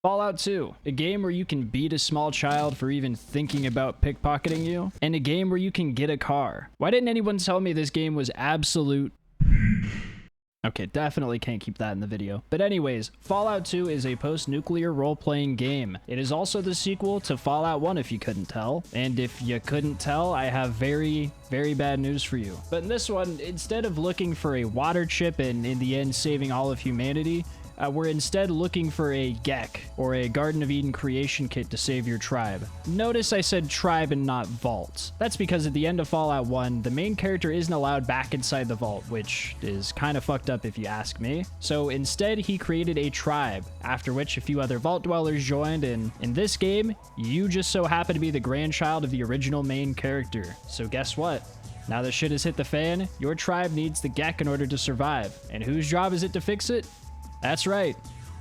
Fallout 2, a game where you can beat a small child for even thinking about pickpocketing you, and a game where you can get a car. Why didn't anyone tell me this game was absolute... Okay, definitely can't keep that in the video. But anyways, Fallout 2 is a post-nuclear role-playing game. It is also the sequel to Fallout 1 if you couldn't tell. And if you couldn't tell, I have very, very bad news for you. But in this one, instead of looking for a water chip and in the end saving all of humanity, we're instead looking for a GECK, or a Garden of Eden creation kit to save your tribe. Notice I said tribe and not vault. That's because at the end of Fallout 1, the main character isn't allowed back inside the vault, which is kind of fucked up if you ask me. So instead, he created a tribe, after which a few other vault dwellers joined, and in this game, you just so happen to be the grandchild of the original main character. So guess what? Now that shit has hit the fan, your tribe needs the GECK in order to survive. And whose job is it to fix it? That's right,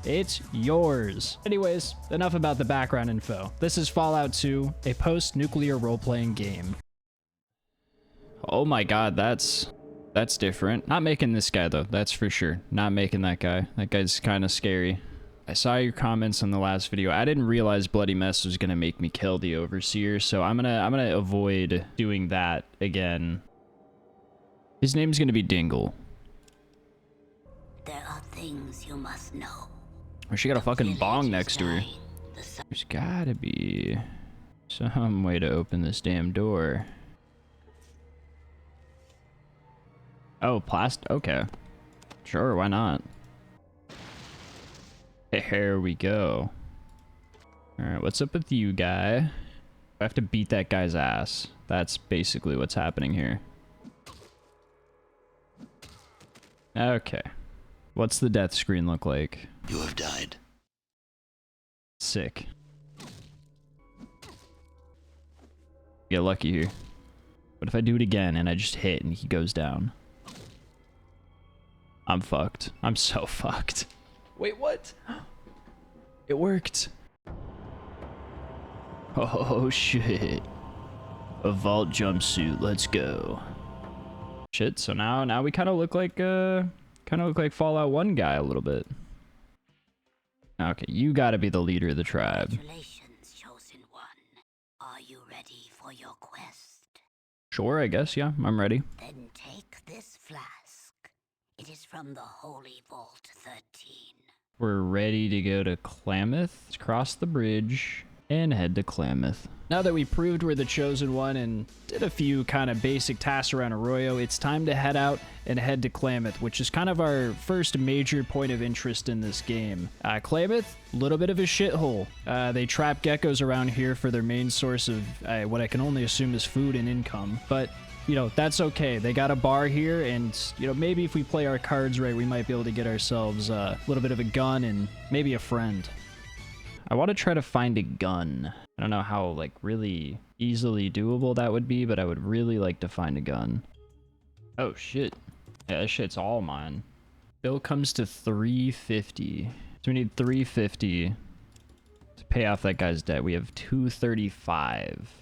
it's yours. Anyways, enough about the background info. This is Fallout 2, a post-nuclear role-playing game. Oh my god, that's different. Not making this guy though, that's for sure. Not making that guy. That guy's kind of scary. I saw your comments on the last video. I didn't realize Bloody Mess was gonna make me kill the Overseer, so I'm gonna avoid doing that again. His name's gonna be Dingle. There are things you must know. Or she got a fucking bong next to her. There's gotta be some way to open this damn door. Oh, plastic. Okay. Sure, why not? Here we go. Alright, what's up with you, guy? I have to beat that guy's ass. That's basically what's happening here. Okay. What's the death screen look like? You have died. Sick. Get lucky here. What if I do it again and I just hit and he goes down? I'm fucked. I'm so fucked. Wait, what? It worked. Oh shit. A vault jumpsuit, let's go. Shit, so now we kind of look like Fallout 1 guy a little bit. Okay, you gotta be the leader of the tribe. Congratulations, chosen one. Are you ready for your quest? Sure, I guess, yeah, I'm ready. Then take this flask. It is from the Holy Vault 13. We're ready to go to Klamath. Let's cross the bridge and head to Klamath. Now that we proved we're the chosen one and did a few kind of basic tasks around Arroyo, it's time to head out and head to Klamath, which is kind of our first major point of interest in this game. Klamath, a little bit of a shithole. They trap geckos around here for their main source of what I can only assume is food and income, but you know, that's okay. They got a bar here, and you know, maybe if we play our cards right, we might be able to get ourselves a little bit of a gun and maybe a friend. I want to try to find a gun. I don't know how, like, really easily doable that would be, but I would really like to find a gun. Oh, shit. Yeah, that shit's all mine. Bill comes to 350. So we need 350 to pay off that guy's debt. We have 235.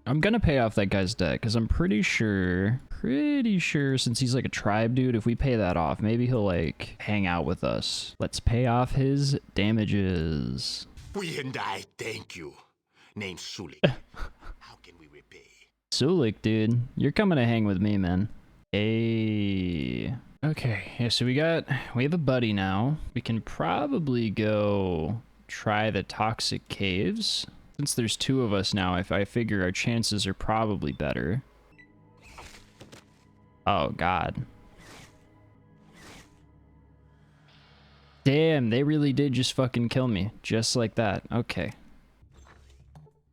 I'm gonna pay off that guy's debt, because I'm pretty sure, since he's like a tribe dude, if we pay that off, maybe he'll like hang out with us. Let's pay off his damages. We and I thank you. Name's Sulik. How can we repay? Sulik, dude, you're coming to hang with me, man. Hey. Okay, yeah, so we have a buddy now. We can probably go try the toxic caves. Since there's two of us now, I figure our chances are probably better. Oh, God. Damn, they really did just fucking kill me. Just like that. Okay.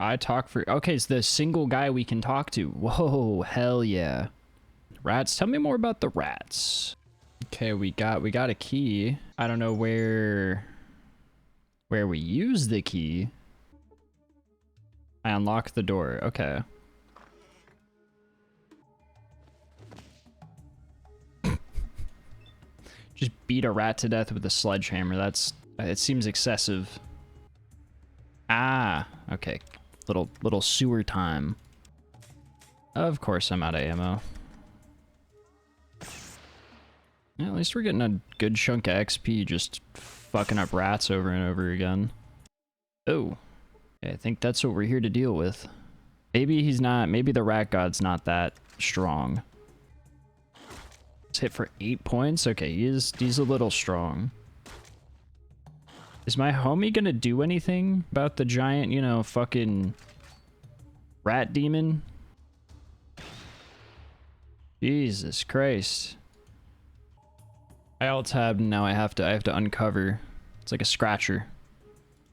Okay, it's the single guy we can talk to. Whoa, hell yeah. Rats, tell me more about the rats. Okay, we got a key. I don't know where we use the key. I unlocked the door. Okay. Just beat a rat to death with a sledgehammer. It seems excessive. Ah, okay. Little sewer time. Of course I'm out of ammo. Yeah, at least we're getting a good chunk of XP just fucking up rats over and over again. Oh, I think that's what we're here to deal with. Maybe he's not, maybe the rat god's not that strong. Let's hit for 8 points. Okay, he's a little strong. Is my homie gonna do anything about the giant, you know, fucking rat demon? Jesus Christ. I alt-tabbed and now I have to uncover. It's like a scratcher.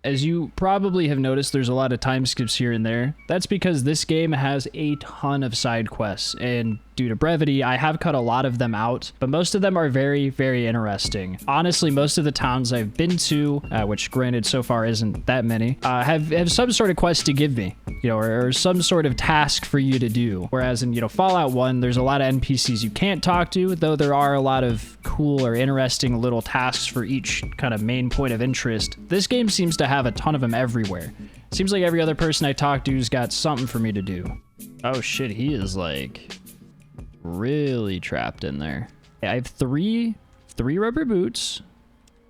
As you probably have noticed, there's a lot of time skips here and there. That's because this game has a ton of side quests, and due to brevity, I have cut a lot of them out, but most of them are very, very interesting. Honestly, most of the towns I've been to, which granted so far isn't that many, have some sort of quest to give me, you know, or some sort of task for you to do. Whereas in, you know, Fallout 1, there's a lot of NPCs you can't talk to, though there are a lot of cool or interesting little tasks for each kind of main point of interest. This game seems to have a ton of them everywhere. Seems like every other person I talk to's got something for me to do. Oh shit, he is like really trapped in there. I have three rubber boots.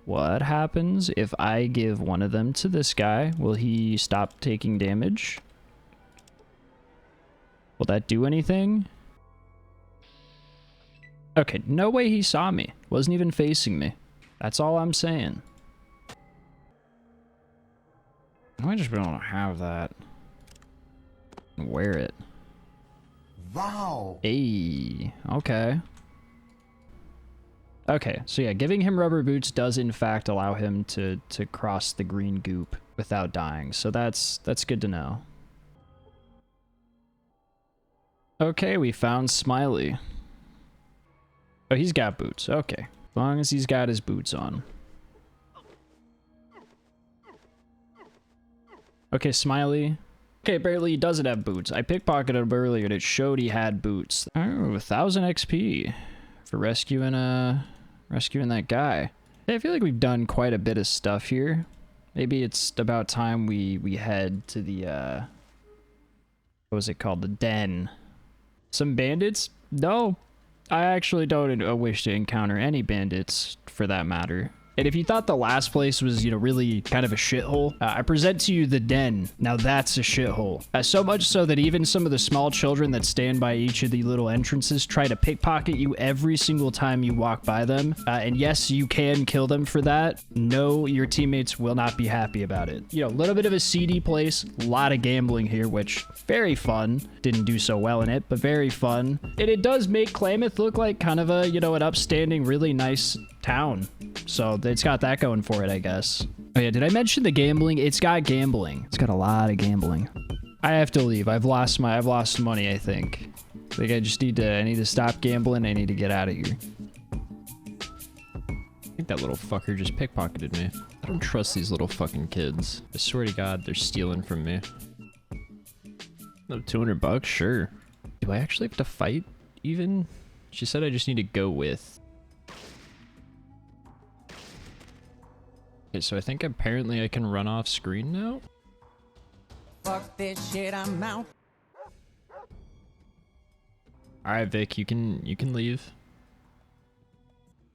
What happens if I give one of them to this guy? Will he stop taking damage? Will that do anything? Okay, no way he saw me. Wasn't even facing me. That's all I'm saying. I might just be able to have that and wear it. Wow. Hey, okay. Okay, so yeah, giving him rubber boots does in fact allow him to cross the green goop without dying. So that's good to know. Okay, we found Smiley. Oh, he's got boots. Okay. As long as he's got his boots on. Okay, Smiley. Okay, apparently he doesn't have boots. I pickpocketed him earlier and it showed he had boots. Oh, 1,000 XP for rescuing that guy. Hey, I feel like we've done quite a bit of stuff here. Maybe it's about time we head to the what was it called? The den. Some bandits? No. I actually don't wish to encounter any bandits for that matter. And if you thought the last place was, you know, really kind of a shithole, I present to you the den. Now that's a shithole. So much so that even some of the small children that stand by each of the little entrances try to pickpocket you every single time you walk by them. And yes, you can kill them for that. No, your teammates will not be happy about it. You know, a little bit of a seedy place, a lot of gambling here, which very fun. Didn't do so well in it, but very fun. And it does make Klamath look like kind of a, you know, an upstanding, really nice town. So it's got that going for it, I guess. Oh yeah, did I mention the gambling? It's got gambling. It's got a lot of gambling. I have to leave. I've lost money, I think. I think I just need to stop gambling. I need to get out of here. I think that little fucker just pickpocketed me. I don't trust these little fucking kids. I swear to God, they're stealing from me. No, 200 bucks? Sure. Do I actually have to fight even? She said I just need to go with. Okay, so I think apparently I can run off screen now. Fuck this shit, I'm out. All right, Vic, you can leave.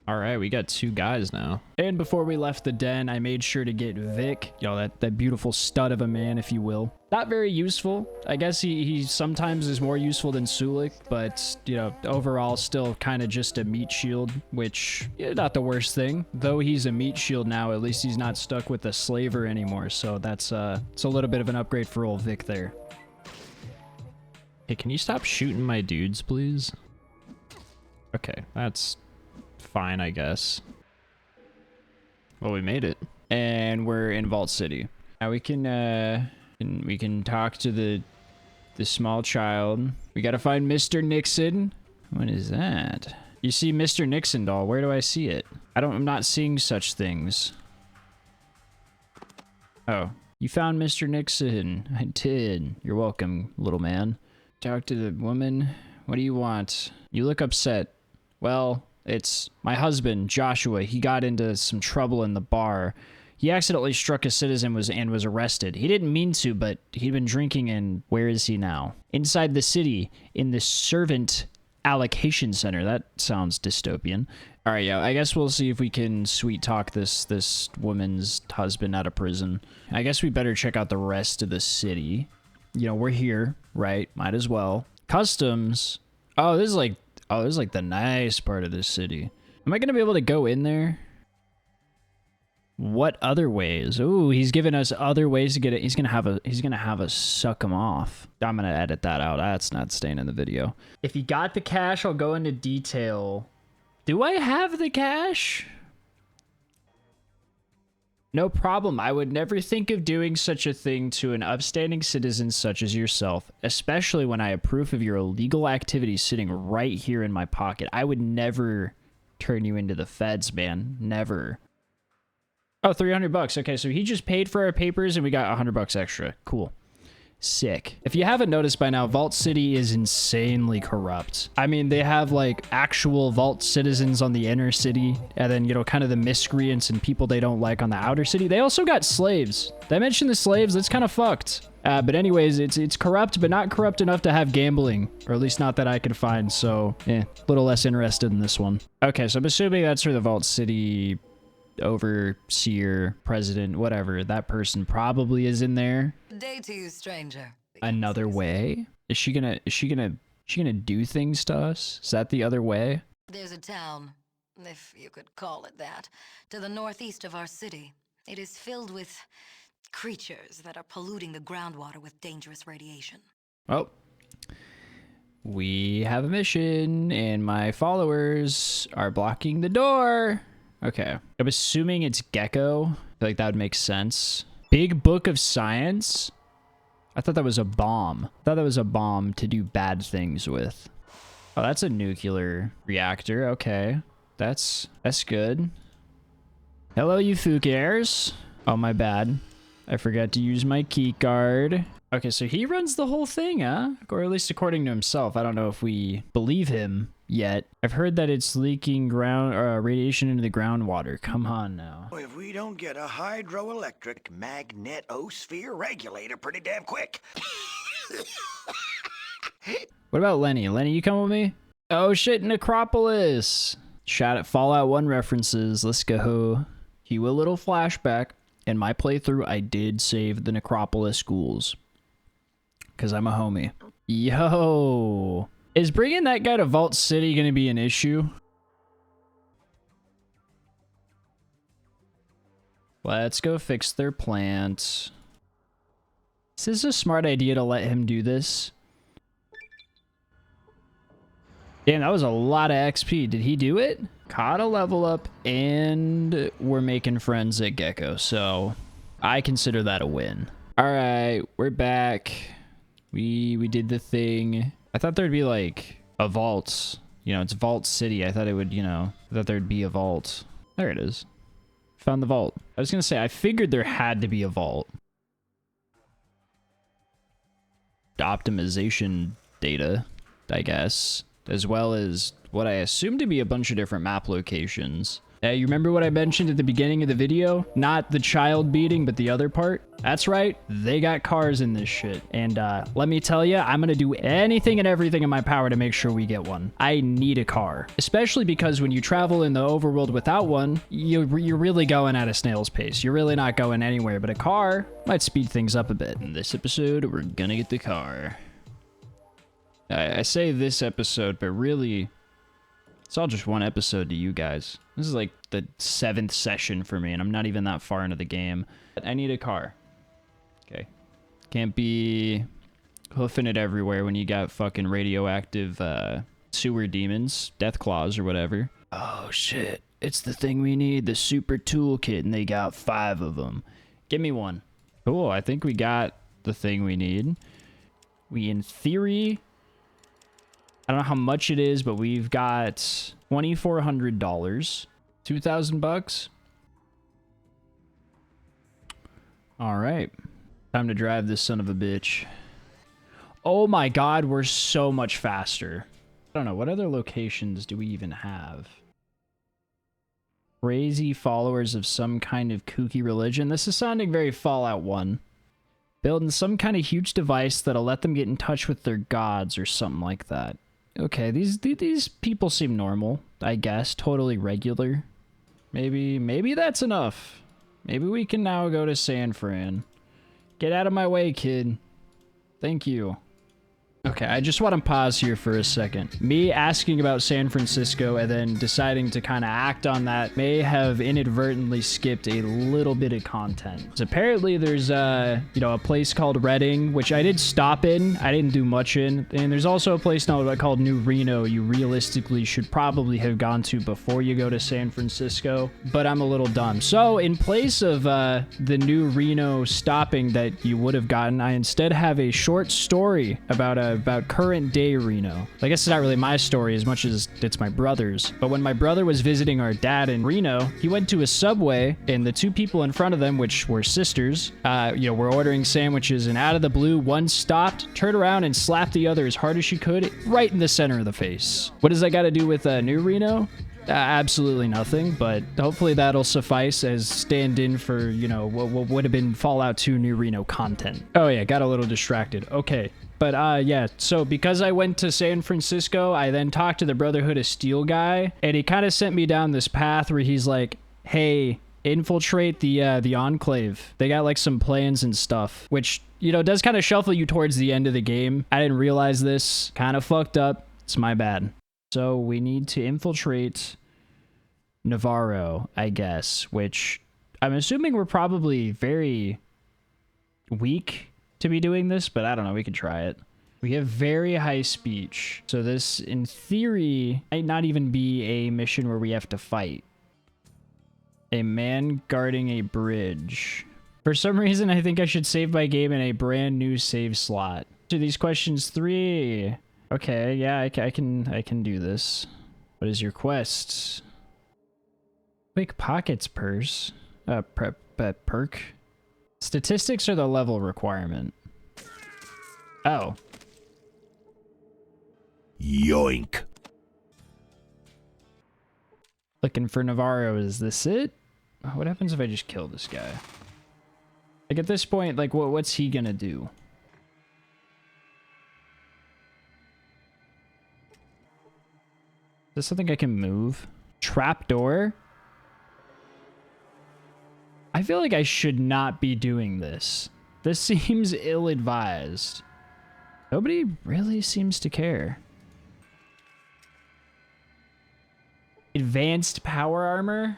All right, we got 2 guys now. And before we left the den, I made sure to get Vic, you know, that beautiful stud of a man, if you will. Not very useful. I guess he sometimes is more useful than Sulik, but, you know, overall still kind of just a meat shield, which, yeah, not the worst thing. Though he's a meat shield now, at least he's not stuck with a slaver anymore, so that's it's a little bit of an upgrade for old Vic there. Hey, can you stop shooting my dudes, please? Okay, that's fine, I guess. Well, we made it. And we're in Vault City. Now we can talk to the small child. We gotta find Mr. Nixon. What is that? You see Mr. Nixon doll. Where do I see it? I'm not seeing such things. Oh, you found Mr. Nixon. I did. You're welcome, little man. Talk to the woman. What do you want? You look upset. Well, it's my husband, Joshua. He got into some trouble in the bar. He accidentally struck a citizen and was arrested. He didn't mean to, but he'd been drinking, and where is he now? Inside the city, in the servant allocation center. That sounds dystopian. All right, yeah, I guess we'll see if we can sweet talk this woman's husband out of prison. I guess we better check out the rest of the city. You know, we're here, right? Might as well. Customs. Oh, this is like the nice part of this city. Am I gonna be able to go in there? What other ways? Ooh, he's giving us other ways to get it. He's gonna have us suck him off. I'm gonna edit that out. That's not staying in the video. If you got the cash, I'll go into detail. Do I have the cash? No problem. I would never think of doing such a thing to an upstanding citizen such as yourself, especially when I have proof of your illegal activities sitting right here in my pocket. I would never turn you into the feds, man. Never. Oh, 300 bucks. Okay, so he just paid for our papers and we got 100 bucks extra. Cool. Sick. If you haven't noticed by now, Vault City is insanely corrupt. I mean, they have like actual Vault citizens on the inner city, and then, you know, kind of the miscreants and people they don't like on the outer city. They also got slaves. Did I mention the slaves? That's kind of fucked. But anyways, it's corrupt, but not corrupt enough to have gambling, or at least not that I could find. So, a little less interested in this one. Okay, so I'm assuming that's where the Vault City overseer, president, whatever, that person probably is in there. Day to you, stranger. Another way? Is she gonna do things to us? Is that the other way? There's a town, if you could call it that, to the northeast of our city. It is filled with creatures that are polluting the groundwater with dangerous radiation. Oh. We have a mission, and my followers are blocking the door. Okay. I'm assuming it's Gecko. I feel like that would make sense. Big Book of Science? I thought that was a bomb. I thought that was a bomb to do bad things with. Oh, that's a nuclear reactor. Okay. That's good. Hello, you fukares. Oh, my bad. I forgot to use my key card. Okay, so he runs the whole thing, huh? Or at least according to himself. I don't know if we believe him yet. I've heard that it's leaking radiation into the groundwater. Come on now. If we don't get a hydroelectric magnetosphere regulator pretty damn quick. What about Lenny? Lenny, you come with me? Oh shit, Necropolis! Shot at Fallout 1 references. Let's go. Cue a little flashback. In my playthrough, I did save the Necropolis schools. Because I'm a homie. Yo! Is bringing that guy to Vault City going to be an issue? Let's go fix their plant. Is this a smart idea to let him do this? Damn, that was a lot of XP. Did he do it? Caught a level up, and we're making friends at Gecko, so I consider that a win. All right, we're back. We did the thing. I thought there'd be like a vault. You know, it's Vault City. I thought it would, you know, I thought there'd be a vault. There it is. Found the vault. I was gonna say, I figured there had to be a vault. Optimization data, I guess, as well as what I assume to be a bunch of different map locations. You remember what I mentioned at the beginning of the video? Not the child beating, but the other part? That's right, they got cars in this shit. And let me tell you, I'm gonna do anything and everything in my power to make sure we get one. I need a car. Especially because when you travel in the overworld without one, you're really going at a snail's pace. You're really not going anywhere, but a car might speed things up a bit. In this episode, we're gonna get the car. I say this episode, but really, it's all just one episode to you guys. This is like the 7th session for me, and I'm not even that far into the game. I need a car. Okay. Can't be hoofing it everywhere when you got fucking radioactive sewer demons, death claws or whatever. Oh shit, it's the thing we need, the super toolkit, and they got 5 of them. Give me one. Cool, I think we got the thing we need. We, in theory, I don't know how much it is, but we've got $2,400. 2,000 bucks. All right. Time to drive this son of a bitch. Oh my god, we're so much faster. I don't know, what other locations do we even have? Crazy followers of some kind of kooky religion. This is sounding very Fallout 1. Building some kind of huge device that'll let them get in touch with their gods or something like that. Okay, these people seem normal, I guess. Totally regular. Maybe that's enough. Maybe we can now go to San Fran. Get out of my way, kid. Thank you. Okay, I just want to pause here for a second. Me asking about San Francisco and then deciding to kind of act on that may have inadvertently skipped a little bit of content. So apparently there's a place called Redding, which I did stop in. I didn't do much in. And there's also a place now called New Reno you realistically should probably have gone to before you go to San Francisco, but I'm a little dumb. So in place of the New Reno stopping that you would have gotten, I instead have a short story about current day Reno. I guess it's not really my story as much as it's my brother's. But when my brother was visiting our dad in Reno, he went to a Subway and the two people in front of them, which were sisters, were ordering sandwiches, and out of the blue, one stopped, turned around and slapped the other as hard as she could, right in the center of the face. What does that got to do with New Reno? Absolutely nothing, but hopefully that'll suffice as stand-in for, what would have been Fallout 2 New Reno content. Oh yeah, got a little distracted. Okay. But yeah, so because I went to San Francisco, I then talked to the Brotherhood of Steel guy, and he kind of sent me down this path where he's like, hey, infiltrate the Enclave. They got like some plans and stuff, which, does kind of shuffle you towards the end of the game. I didn't realize this. Kind of fucked up. It's my bad. So we need to infiltrate Navarro, I guess, which I'm assuming we're probably very weak to be doing this, but I don't know, we could try it. We have very high speech, so this in theory might not even be a mission where we have to fight. A man guarding a bridge. For some reason I think I should save my game in a brand new save slot. To these questions 3. Okay, yeah, I can do this. What is your quest? Quick pockets purse. Perk. Statistics are the level requirement. Oh. Yoink. Looking for Navarro, is this it? What happens if I just kill this guy? Like at this point, like what's he gonna do? Is this something I can move? Trapdoor? I feel like I should not be doing this. This seems ill-advised. Nobody really seems to care. Advanced power armor?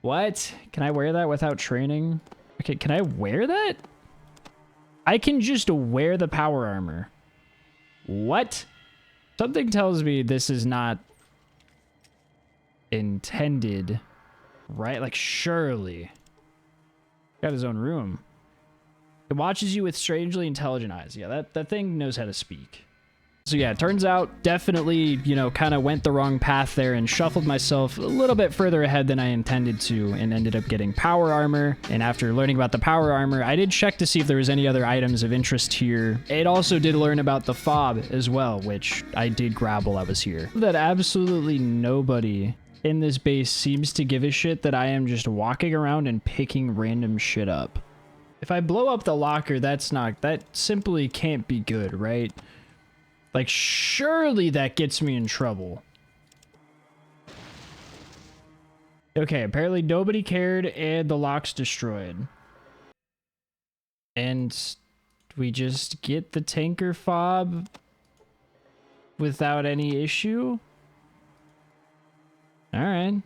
What? Can I wear that without training? Okay, can I wear that? I can just wear the power armor. What? Something tells me this is not intended, right? Like, surely. Got his own room. It watches you with strangely intelligent eyes. Yeah, that thing knows how to speak. So yeah, it turns out definitely, kind of went the wrong path there and shuffled myself a little bit further ahead than I intended to and ended up getting power armor. And after learning about the power armor, I did check to see if there was any other items of interest here. It also did learn about the fob as well, which I did grab while I was here. That absolutely nobody in this base seems to give a shit that I am just walking around and picking random shit up. If I blow up the locker, that simply can't be good, right? Like, surely that gets me in trouble. Okay, apparently nobody cared and the lock's destroyed. And we just get the tanker fob without any issue? Alright.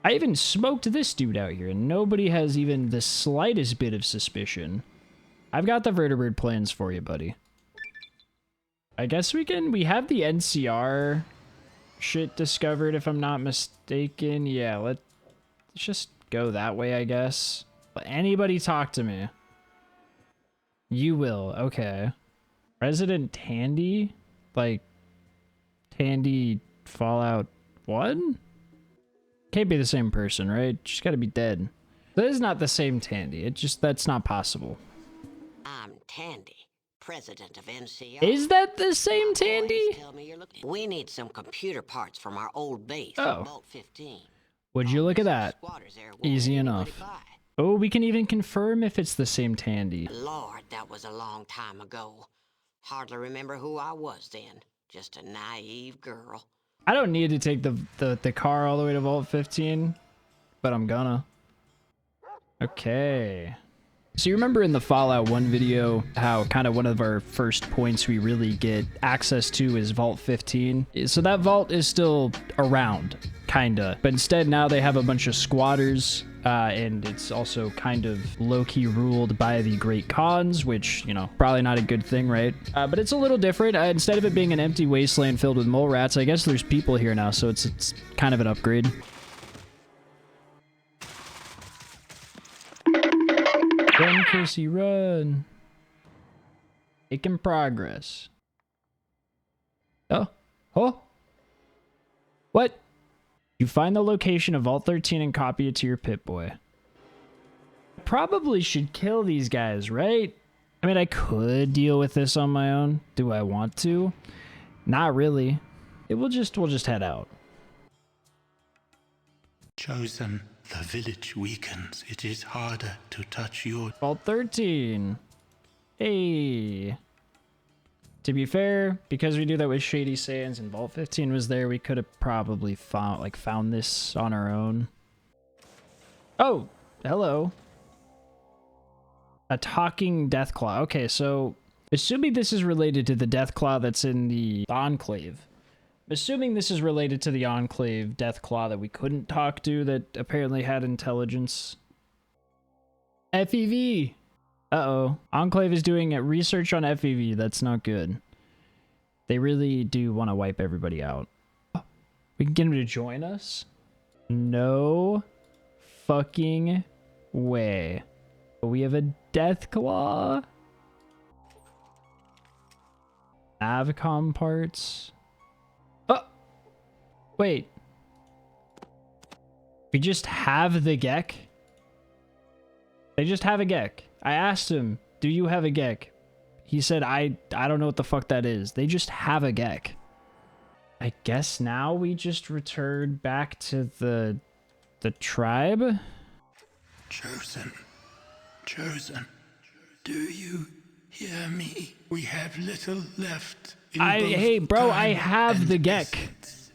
I even smoked this dude out here, and nobody has even the slightest bit of suspicion. I've got the vertebrate plans for you, buddy. I guess we have the NCR shit discovered, if I'm not mistaken. Yeah, let's just go that way, I guess. But anybody talk to me. You will, okay. Resident Tandy? Like, Tandy Fallout 1? Can't be the same person, right? She's gotta be dead. That is not the same Tandy. That's not possible. I'm Tandy, president of NCR. Is that the same Tandy? Tell me you're looking. We need some computer parts from our old base Oh. at Vault 15. Would you look at that? Squatters there won't Easy let anybody enough. buy. Oh, we can even confirm if it's the same Tandy. Lord, that was a long time ago. Hardly remember who I was then. Just a naive girl. I don't need to take the car all the way to Vault 15, but I'm gonna. Okay. So you remember in the Fallout 1 video how kind of one of our first points we really get access to is Vault 15? So that vault is still around, kinda. But instead now they have a bunch of squatters, and it's also kind of low-key ruled by the Great Khans, which, you know, probably not a good thing, right? But it's a little different. Instead of it being an empty wasteland filled with mole rats, I guess there's people here now, so it's kind of an upgrade. Run, Chrissy, run. Making progress. Oh. Oh. What? You find the location of Vault 13 and copy it to your Pip-Boy. Probably should kill these guys, right? I mean, I could deal with this on my own. Do I want to? Not really. We'll just head out. Chosen. The village weakens. It is harder to touch your... Vault 13. Hey. To be fair, because we do that with Shady Sands and Vault 15 was there, we could have probably found this on our own. Oh, hello. A talking Deathclaw. Okay, so assuming this is related to the Deathclaw that's in the Enclave. Assuming this is related to the Enclave Deathclaw that we couldn't talk to that apparently had intelligence. FEV! Uh-oh. Enclave is doing research on FEV. That's not good. They really do want to wipe everybody out. We can get him to join us? No fucking way. We have a Deathclaw. Avcom parts. Oh! Wait. We just have the GECK? They just have a GECK. I asked him, do you have a GECK? He said, I don't know what the fuck that is. They just have a GECK. I guess now we just return back to the tribe? Chosen. Chosen. Do you hear me? We have little left. Hey, bro, I have the GECK. Essence.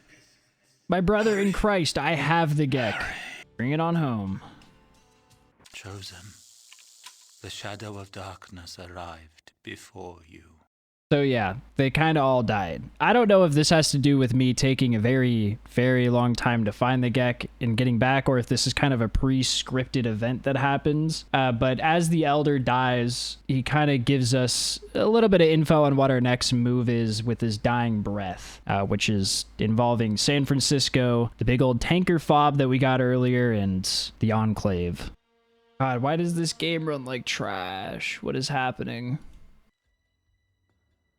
My brother in Christ, I have the GECK. Bring it on home. Chosen. The shadow of darkness arrived before you. So yeah, they kind of all died. I don't know if this has to do with me taking a very, very long time to find the GECK and getting back, or if this is kind of a pre-scripted event that happens. But as the Elder dies, he kind of gives us a little bit of info on what our next move is with his dying breath, which is involving San Francisco, the big old tanker fob that we got earlier, and the Enclave. God, why does this game run like trash? What is happening?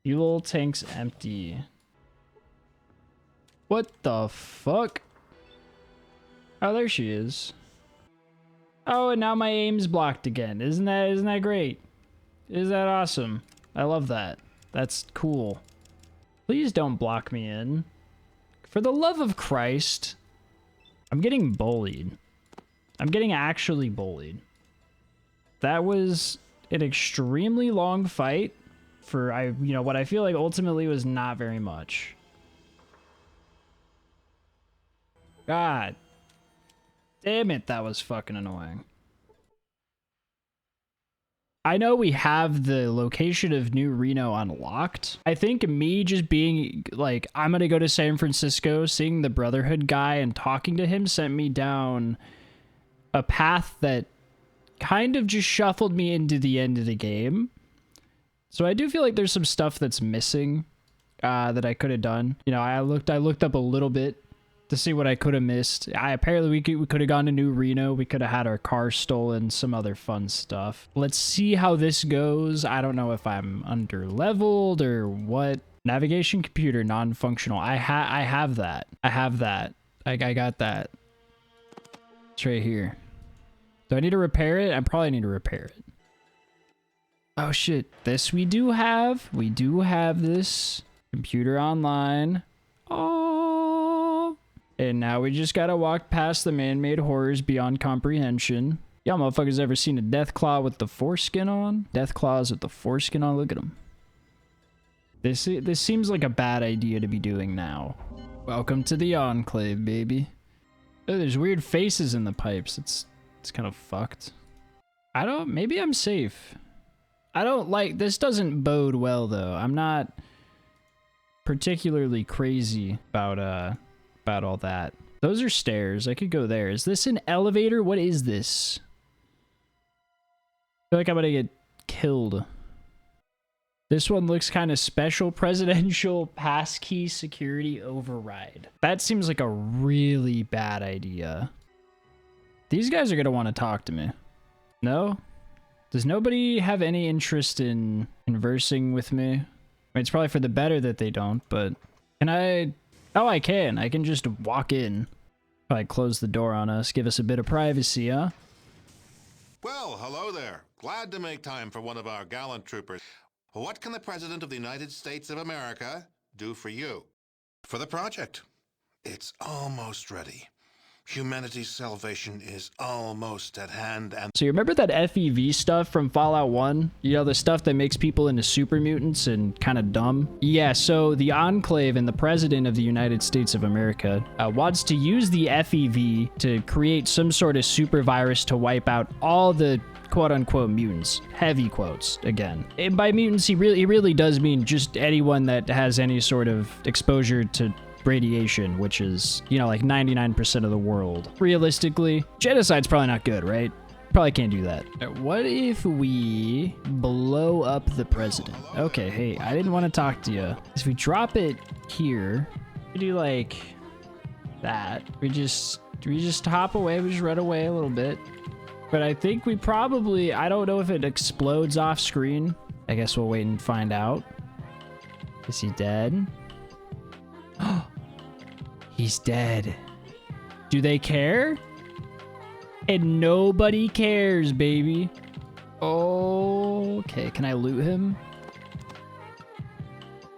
Fuel tank's empty. What the fuck? Oh, there she is. Oh, and now my aim's blocked again. Isn't that great? Isn't that awesome? I love that. That's cool. Please don't block me in. For the love of Christ. I'm getting bullied. I'm getting actually bullied. That was an extremely long fight. For what I feel like ultimately was not very much. God damn it, that was fucking annoying. I know we have the location of New Reno unlocked. I think me just being like, I'm gonna go to San Francisco, seeing the Brotherhood guy and talking to him sent me down a path that kind of just shuffled me into the end of the game. So I do feel like there's some stuff that's missing that I could have done. You know, I looked up a little bit to see what I could have missed. Apparently we could have gone to New Reno. We could have had our car stolen, some other fun stuff. Let's see how this goes. I don't know if I'm under-leveled or what. Navigation computer, non-functional. I have that. I have that. I got that. It's right here. Do I need to repair it? I probably need to repair it. Oh shit, this we do have. We do have this. Computer online. Oh. And now we just gotta walk past the man-made horrors beyond comprehension. Y'all motherfuckers ever seen a Deathclaw with the foreskin on? Deathclaws with the foreskin on, look at them. This seems like a bad idea to be doing now. Welcome to the Enclave, baby. Oh, there's weird faces in the pipes. It's kind of fucked. Maybe I'm safe. I don't like, this doesn't bode well though. I'm not particularly crazy about all that. Those are stairs. I could go there. Is this an elevator? What is this? I feel like I'm gonna get killed. This one looks kind of special. Presidential passkey security override. That seems like a really bad idea. These guys are gonna want to talk to me. No? Does nobody have any interest in conversing with me? I mean, it's probably for the better that they don't, but can I... Oh, I can. I can just walk in. Probably close the door on us, give us a bit of privacy, huh? Well, hello there. Glad to make time for one of our gallant troopers. What can the President of the United States of America do for you? For the project. It's almost ready. Humanity's salvation is almost at hand, and... So you remember that FEV stuff from Fallout 1? You know, the stuff that makes people into super mutants and kind of dumb? Yeah, so the Enclave and the President of the United States of America wants to use the FEV to create some sort of super virus to wipe out all the quote-unquote mutants. Heavy quotes, again. And by mutants, he really does mean just anyone that has any sort of exposure to radiation, which is, you know, like 99% of the world. Realistically, genocide's probably not good, right? Probably can't do that. What if we blow up the president? Okay, hey, I didn't want to talk to you. If we drop it here, we do like that. We just hop away, we just run away a little bit. But I think we probably, I don't know if it explodes off screen. I guess we'll wait and find out. Is he dead? He's dead. Do they care? And nobody cares, baby. Okay, can I loot him?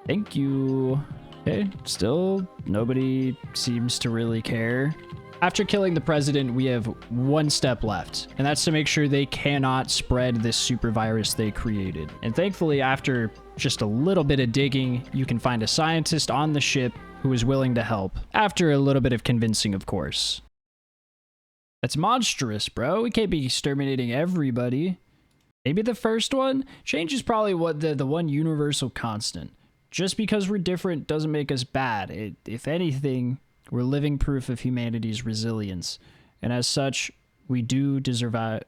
Thank you. Okay, still nobody seems to really care. After killing the president, we have one step left, and that's to make sure they cannot spread this super virus they created. And thankfully, after just a little bit of digging, you can find a scientist on the ship who is willing to help. After a little bit of convincing, of course. That's monstrous, bro. We can't be exterminating everybody. Maybe the first one? Change is probably what the one universal constant. Just because we're different doesn't make us bad. If anything, we're living proof of humanity's resilience. And as such, we do deserve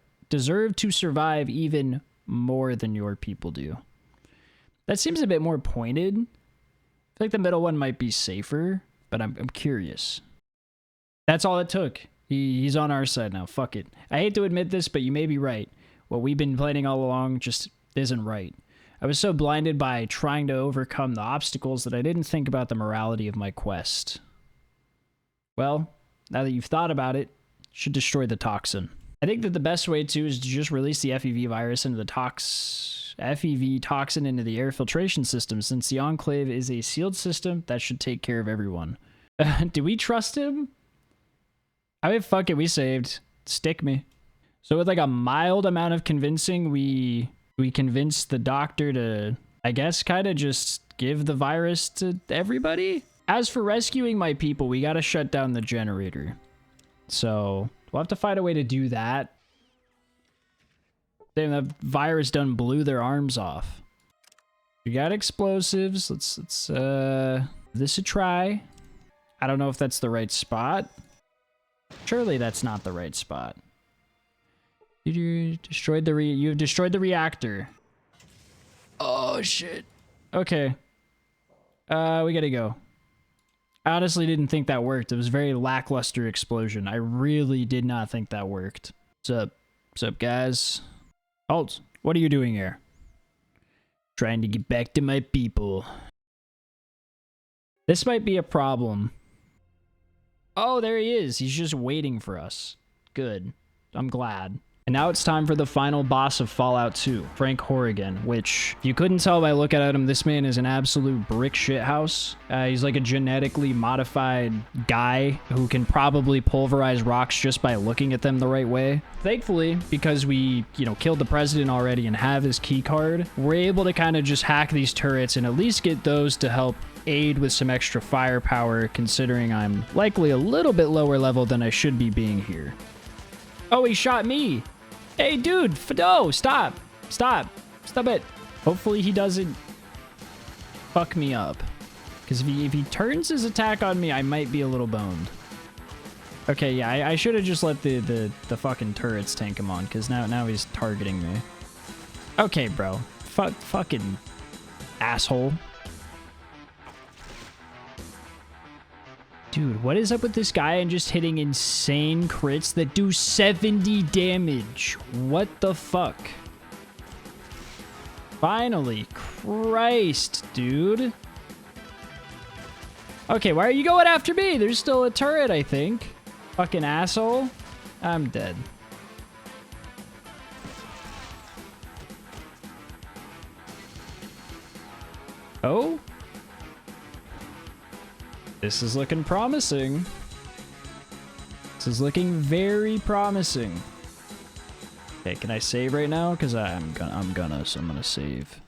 to survive even more than your people do. That seems a bit more pointed. I feel like the middle one might be safer, but I'm curious. That's all it took. He's on our side now. Fuck it. I hate to admit this, but you may be right. What we've been planning all along just isn't right. I was so blinded by trying to overcome the obstacles that I didn't think about the morality of my quest. Well, now that you've thought about it, you should destroy the toxin. I think that the best way to is to just release the FEV virus into the FEV toxin into the air filtration system. Since the Enclave is a sealed system, that should take care of everyone. Do we trust him? I mean, fuck it, we saved. Stick me. So with like a mild amount of convincing, we convinced the doctor to, I guess, kind of just give the virus to everybody? As for rescuing my people, we gotta shut down the generator. So we'll have to find a way to do that. Damn, that virus done blew their arms off. We got explosives. Let's give this a try. I don't know if that's the right spot. Surely that's not the right spot. You've destroyed the reactor. Oh shit. Okay. We gotta go. I honestly didn't think that worked. It was a very lackluster explosion. I really did not think that worked. What's up? What's up, guys? Halt. What are you doing here? Trying to get back to my people. This might be a problem. Oh, there he is. He's just waiting for us. Good. I'm glad. And now it's time for the final boss of Fallout 2, Frank Horrigan, which, if you couldn't tell by looking at him, this man is an absolute brick shithouse. He's like a genetically modified guy who can probably pulverize rocks just by looking at them the right way. Thankfully, because we, killed the president already and have his key card, we're able to kind of just hack these turrets and at least get those to help aid with some extra firepower, considering I'm likely a little bit lower level than I should be being here. Oh, he shot me! Hey, dude, no, stop. Stop it. Hopefully he doesn't fuck me up. Because if he turns his attack on me, I might be a little boned. Okay, yeah, I should have just let the fucking turrets tank him on, because now he's targeting me. Okay, bro. Fucking asshole. Dude, what is up with this guy and just hitting insane crits that do 70 damage? What the fuck? Finally. Christ, dude. Okay, why are you going after me? There's still a turret, I think. Fucking asshole. I'm dead. Oh? This is looking promising. This is looking very promising. Okay, can I save right now? Because I'm gonna save.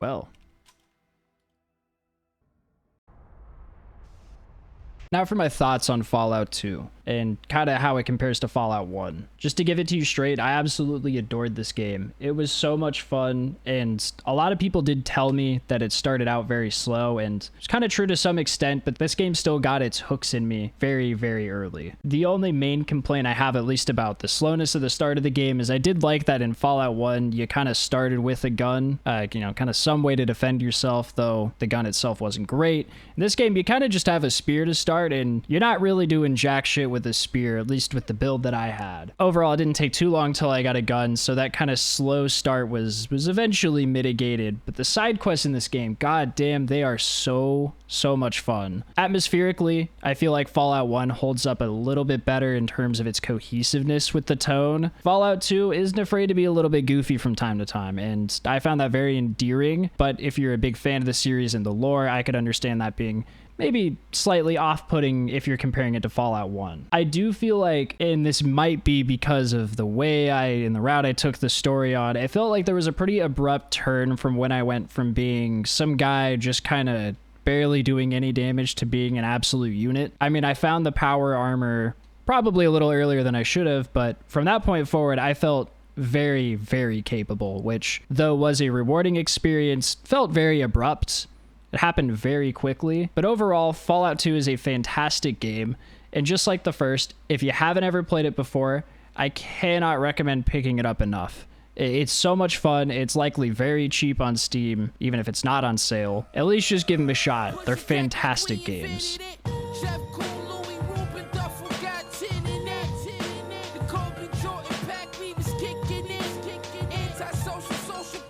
Well. Now for my thoughts on Fallout 2 and kind of how it compares to Fallout 1. Just to give it to you straight, I absolutely adored this game. It was so much fun, and a lot of people did tell me that it started out very slow, and it's kind of true to some extent, but this game still got its hooks in me very, very early. The only main complaint I have, at least about the slowness of the start of the game, is I did like that in Fallout 1, you kind of started with a gun, kind of some way to defend yourself, though the gun itself wasn't great. In this game, you kind of just have a spear to start, and you're not really doing jack shit with a spear, at least with the build that I had. Overall, it didn't take too long till I got a gun, so that kind of slow start was eventually mitigated. But the side quests in this game, god damn, they are so much fun. Atmospherically, I feel like Fallout 1 holds up a little bit better in terms of its cohesiveness with the tone. Fallout 2 isn't afraid to be a little bit goofy from time to time, and I found that very endearing. But if you're a big fan of the series and the lore, I could understand that being maybe slightly off-putting if you're comparing it to Fallout 1. I do feel like, and this might be because of the way and the route I took the story on, it felt like there was a pretty abrupt turn from when I went from being some guy just kind of barely doing any damage to being an absolute unit. I mean, I found the power armor probably a little earlier than I should have, but from that point forward, I felt very, very capable, which, though was a rewarding experience, felt very abrupt. It happened very quickly, but overall, Fallout 2 is a fantastic game, and just like the first, if you haven't ever played it before, I cannot recommend picking it up enough. It's so much fun. It's likely very cheap on Steam, even if it's not on sale. At least just give them a shot. They're fantastic games. Social